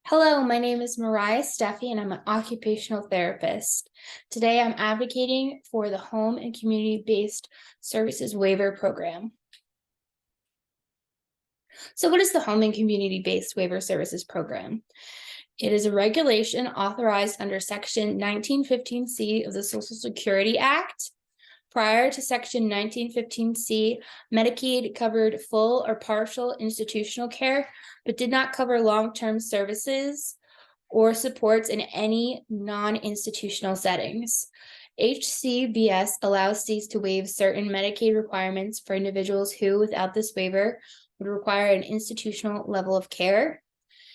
Hello, my name is Mariah Steffi, and I'm an occupational therapist. Today, I'm advocating for the Home and Community-Based Services Waiver Program. So what is the Home and Community-Based Waiver Services Program? It is a regulation authorized under Section 1915C of the Social Security Act. Prior to Section 1915C, Medicaid covered full or partial institutional care, but did not cover long-term services or supports in any non-institutional settings. HCBS allows states to waive certain Medicaid requirements for individuals who, without this waiver, would require an institutional level of care.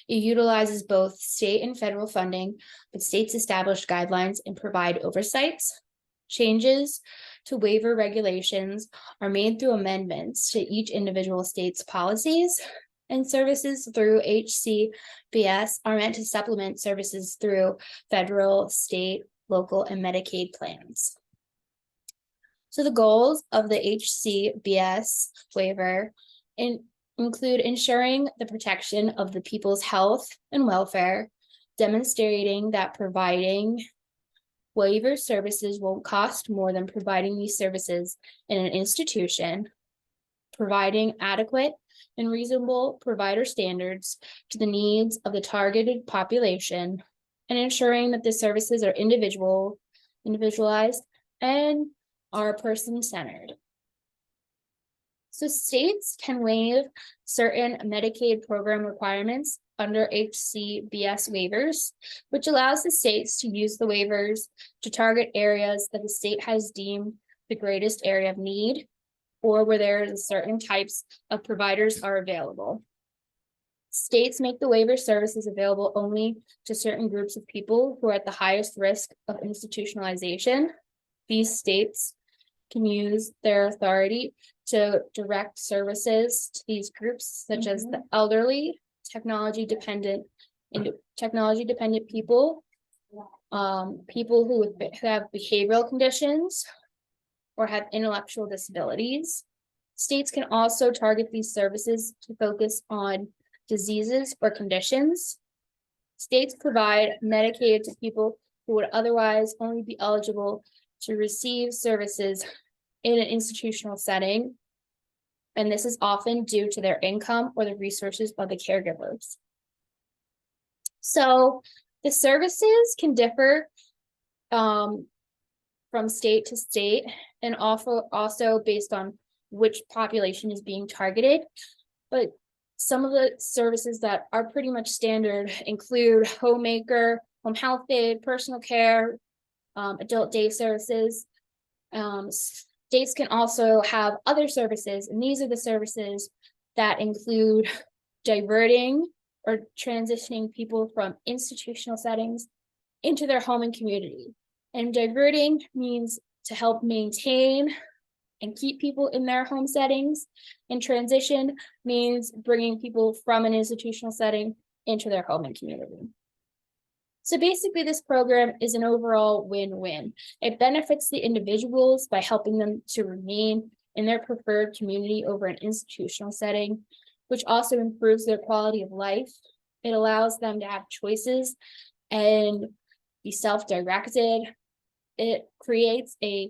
It utilizes both state and federal funding, but states establish guidelines and provide oversights. Changes to waiver regulations are made through amendments to each individual state's policies, and services through HCBS are meant to supplement services through federal, state, local, and Medicaid plans. So the goals of the HCBS waiver include ensuring the protection of the people's health and welfare, demonstrating that providing waiver services won't cost more than providing these services in an institution, providing adequate and reasonable provider standards to the needs of the targeted population, and ensuring that the services are individualized and are person-centered. So states can waive certain Medicaid program requirements under HCBS waivers, which allows the states to use the waivers to target areas that the state has deemed the greatest area of need, or where there is certain types of providers are available. States make the waiver services available only to certain groups of people who are at the highest risk of institutionalization. These states can use their authority to direct services to these groups, such as the elderly, technology-dependent people, people who have behavioral conditions, or have intellectual disabilities. States can also target these services to focus on diseases or conditions. States provide Medicaid to people who would otherwise only be eligible to receive services in an institutional setting, and this is often due to their income or the resources of the caregivers. So the services can differ from state to state, and also based on which population is being targeted. But some of the services that are pretty much standard include homemaker, home health aid, personal care, adult day services. States can also have other services, and these are the services that include diverting or transitioning people from institutional settings into their home and community. And diverting means to help maintain and keep people in their home settings, and transition means bringing people from an institutional setting into their home and community. So basically, this program is an overall win-win. It benefits the individuals by helping them to remain in their preferred community over an institutional setting, which also improves their quality of life. It allows them to have choices and be self-directed. It creates a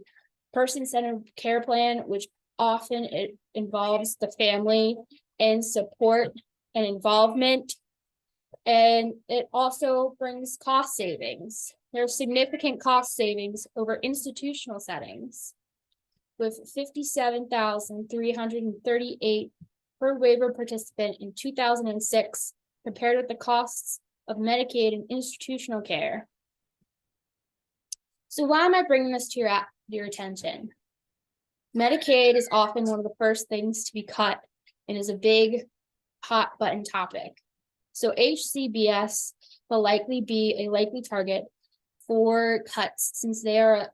person-centered care plan, which often it involves the family and support and involvement. And it also brings cost savings. There are significant cost savings over institutional settings, with $57,338 per waiver participant in 2006, compared with the costs of Medicaid and institutional care. So why am I bringing this to your attention? Medicaid is often one of the first things to be cut and is a big hot button topic. So HCBS will likely be a likely target for cuts, since they are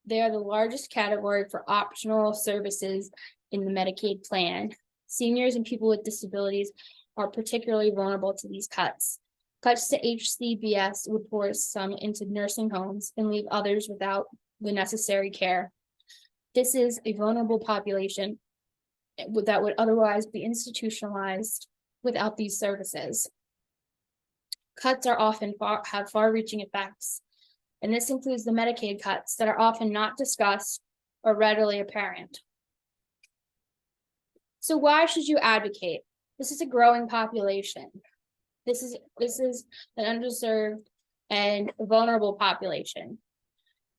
the largest category for optional services in the Medicaid plan. Seniors and people with disabilities are particularly vulnerable to these cuts. Cuts to HCBS would force some into nursing homes and leave others without the necessary care. This is a vulnerable population that would otherwise be institutionalized without these services. Cuts are often have far-reaching effects, and this includes the Medicaid cuts that are often not discussed or readily apparent. So why should you advocate? This is a growing population. This is an underserved and vulnerable population.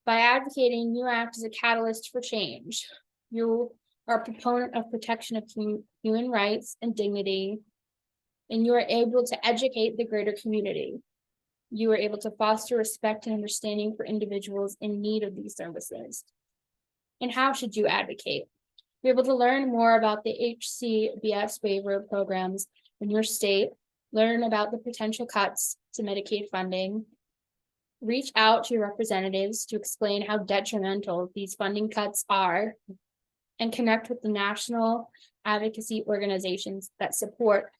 By advocating, you act as a catalyst for change. You are a proponent of protection of human rights and dignity, and you are able to educate the greater community. You are able to foster respect and understanding for individuals in need of these services. And how should you advocate? You're able to learn more about the HCBS waiver programs in your state, learn about the potential cuts to Medicaid funding, reach out to your representatives to explain how detrimental these funding cuts are, and connect with the national advocacy organizations that support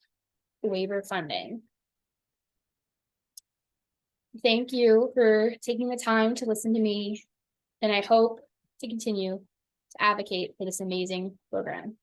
waiver funding. Thank you for taking the time to listen to me, and I hope to continue to advocate for this amazing program.